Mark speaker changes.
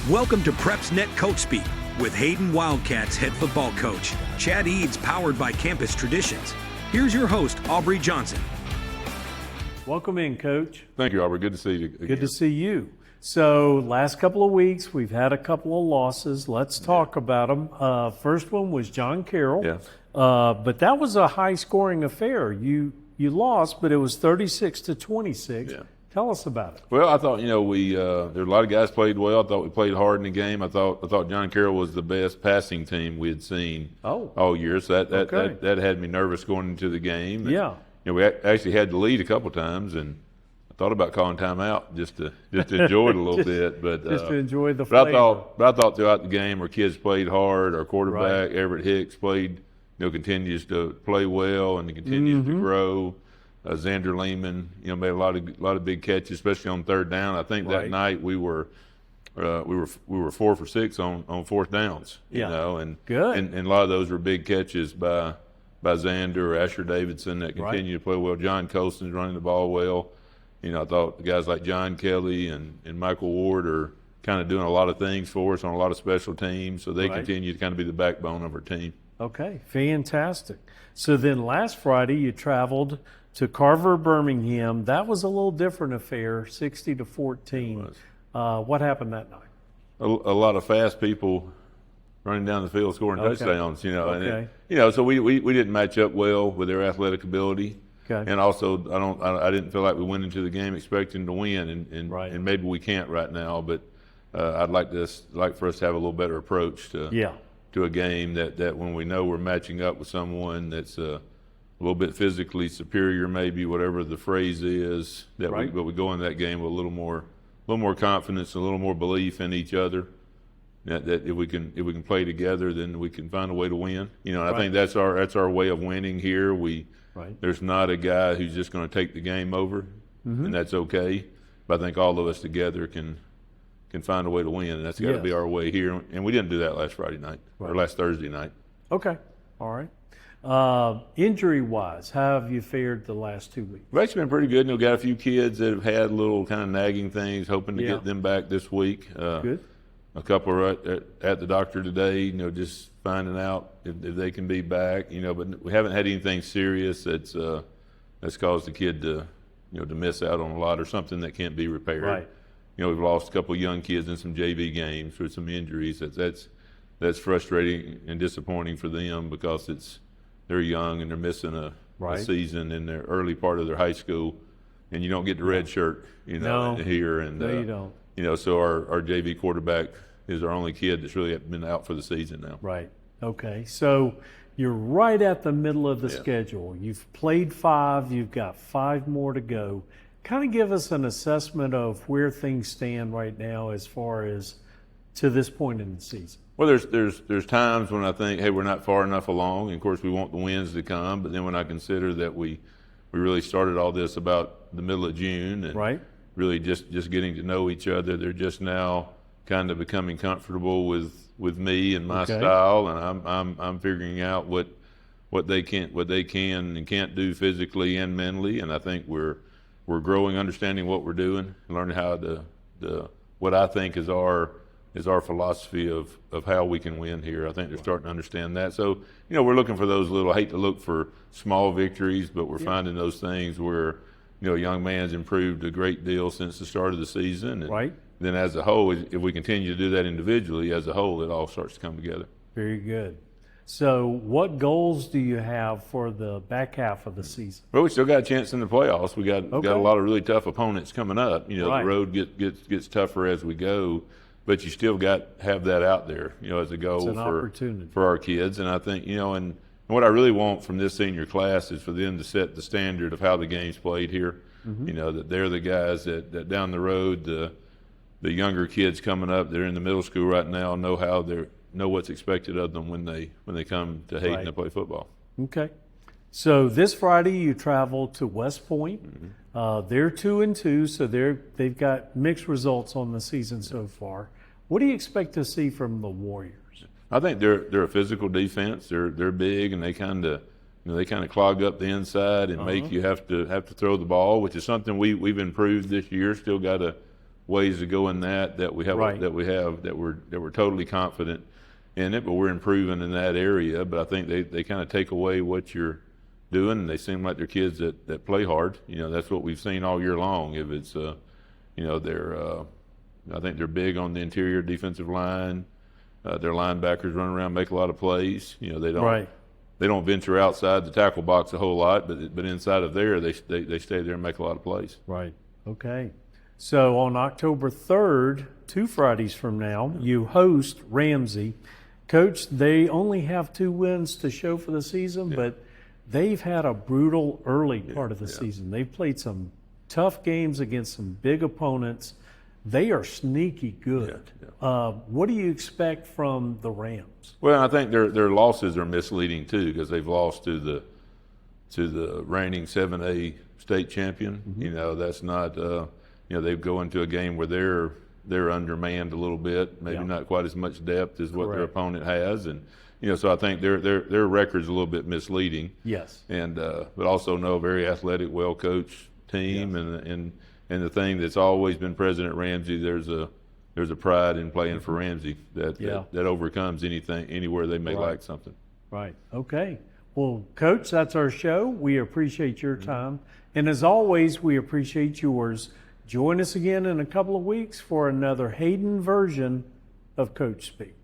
Speaker 1: Welcome to PrepsNet Coach Speak with Hayden Wildcats head football coach, Chad Eads, powered by Campus Traditions. Here's your host, Aubrey Johnson.
Speaker 2: Welcome in, Coach.
Speaker 3: Thank you, Aubrey. Good to see you again.
Speaker 2: Good to see you. So last couple of weeks, we've had a couple of losses. Let's talk about them. First one was John Carroll.
Speaker 3: Yeah.
Speaker 2: But that was a high-scoring affair. You lost, but it was 36-26.
Speaker 3: Yeah.
Speaker 2: Tell us about it.
Speaker 3: Well, I thought, there were a lot of guys played well. I thought we played hard in the game. I thought John Carroll was the best passing team we had seen all year. So that had me nervous going into the game. And,
Speaker 2: yeah.
Speaker 3: We actually had the lead a couple times, and I thought about calling timeout just to enjoy it a little bit. But
Speaker 2: just to enjoy the flavor.
Speaker 3: But I thought throughout the game our kids played hard. Our quarterback, Everett Hicks, continues to play well and continues to grow. Xander Lehman, made a lot of big catches, especially on third down. I think that night we were 4 for 6 on fourth downs. And
Speaker 2: good.
Speaker 3: And a lot of those were big catches by Xander or Asher Davidson that continue to play well. John Colson's running the ball well. I thought the guys like John Kelly and Michael Ward are kind of doing a lot of things for us on a lot of special teams, so they continue to kind of be the backbone of our team.
Speaker 2: Okay, fantastic. So then last Friday you traveled to Carver, Birmingham. That was a little different affair, 60-14. What happened that night?
Speaker 3: A lot of fast people running down the field scoring touchdowns. So we didn't match up well with their athletic ability.
Speaker 2: Okay.
Speaker 3: And also, I didn't feel like we went into the game expecting to win, and maybe we can't right now. But I'd like for us to have a little better approach to a game that when we know we're matching up with someone that's a little bit physically superior, maybe whatever the phrase is, but we go in that game with a little more confidence, a little more belief in each other. That if we can play together, then we can find a way to win. And I think that's our way of winning here. There's not a guy who's just going to take the game over, and that's okay. But I think all of us together can find a way to win, and that's got to be our way here. And we didn't do that last Friday night or last Thursday night.
Speaker 2: Okay, all right. Injury-wise, how have you fared the last 2 weeks?
Speaker 3: We've actually been pretty good. Got a few kids that have had little kind of nagging things, hoping to get them back this week.
Speaker 2: Good.
Speaker 3: A couple are at the doctor today, just finding out if they can be back, but we haven't had anything serious that's caused the kid to miss out on a lot or something that can't be repaired.
Speaker 2: Right.
Speaker 3: We've lost a couple of young kids in some JV games with some injuries. That's frustrating and disappointing for them because they're young and they're missing a season in their early part of their high school, and you don't get the red shirt, here. And
Speaker 2: no, you don't.
Speaker 3: So our JV quarterback is our only kid that's really been out for the season now.
Speaker 2: Right. Okay. So you're right at the middle of the schedule. You've played 5. You've got 5 more to go. Kind of give us an assessment of where things stand right now as far as to this point in the season.
Speaker 3: Well, there's times when I think, hey, we're not far enough along. And of course, we want the wins to come. But then when I consider that we really started all this about the middle of June and really just getting to know each other, they're just now kind of becoming comfortable with me and my style, and I'm figuring out what they can and can't do physically and mentally. And I think we're growing, understanding what we're doing, and learning how what I think is our philosophy of how we can win here. I think they're starting to understand that. So, we're looking for those little, I hate to look for small victories, but we're finding those things where, a young man's improved a great deal since the start of the season. And then as a whole, if we continue to do that individually, as a whole, it all starts to come together.
Speaker 2: Very good. So what goals do you have for the back half of the season?
Speaker 3: Well, we still got a chance in the playoffs. We got a lot of really tough opponents coming up. The road gets tougher as we go. But you still have that out there, as a goal for our kids. And I think, and what I really want from this senior class is for them to set the standard of how the game's played here. That they're the guys that down the road, the younger kids coming up, they're in the middle school right now, know what's expected of them when they come to Hayden to play football.
Speaker 2: Okay. So this Friday you travel to West Point. They're 2-2, so they've got mixed results on the season so far. What do you expect to see from the Warriors?
Speaker 3: I think they're a physical defense. They're big, and they kind of clog up the inside and make you have to throw the ball, which is something we've improved this year. Still got to ways to go in that we have
Speaker 2: Right.
Speaker 3: that we're totally confident in it, but we're improving in that area. But I think they kind of take away what you're doing, and they seem like they're kids that play hard. That's what we've seen all year long. If it's I think they're big on the interior defensive line. Their linebackers run around, make a lot of plays. They don't.
Speaker 2: Right.
Speaker 3: They don't venture outside the tackle box a whole lot, but inside of there, they stay there and make a lot of plays.
Speaker 2: Right. Okay. So on October 3rd, 2 Fridays from now, you host Ramsay. Coach, they only have 2 wins to show for the season, but they've had a brutal early part of the season. They've played some tough games against some big opponents. They are sneaky good. What do you expect from the Rams?
Speaker 3: Well, I think their losses are misleading too, because they've lost to the reigning 7A state champion.
Speaker 2: Mm-hmm.
Speaker 3: That's not. They go into a game where they're undermanned a little bit, maybe not quite as much depth as what their opponent has, and so I think their record's a little bit misleading.
Speaker 2: Yes.
Speaker 3: And but also know a very athletic, well coached team, and the thing that's always been present at Ramsay, there's a pride in playing for Ramsay that overcomes anything anywhere they may like something.
Speaker 2: Right. Okay. Well, Coach, that's our show. We appreciate your time, and as always, we appreciate yours. Join us again in a couple of weeks for another Hayden version of Coach Speak.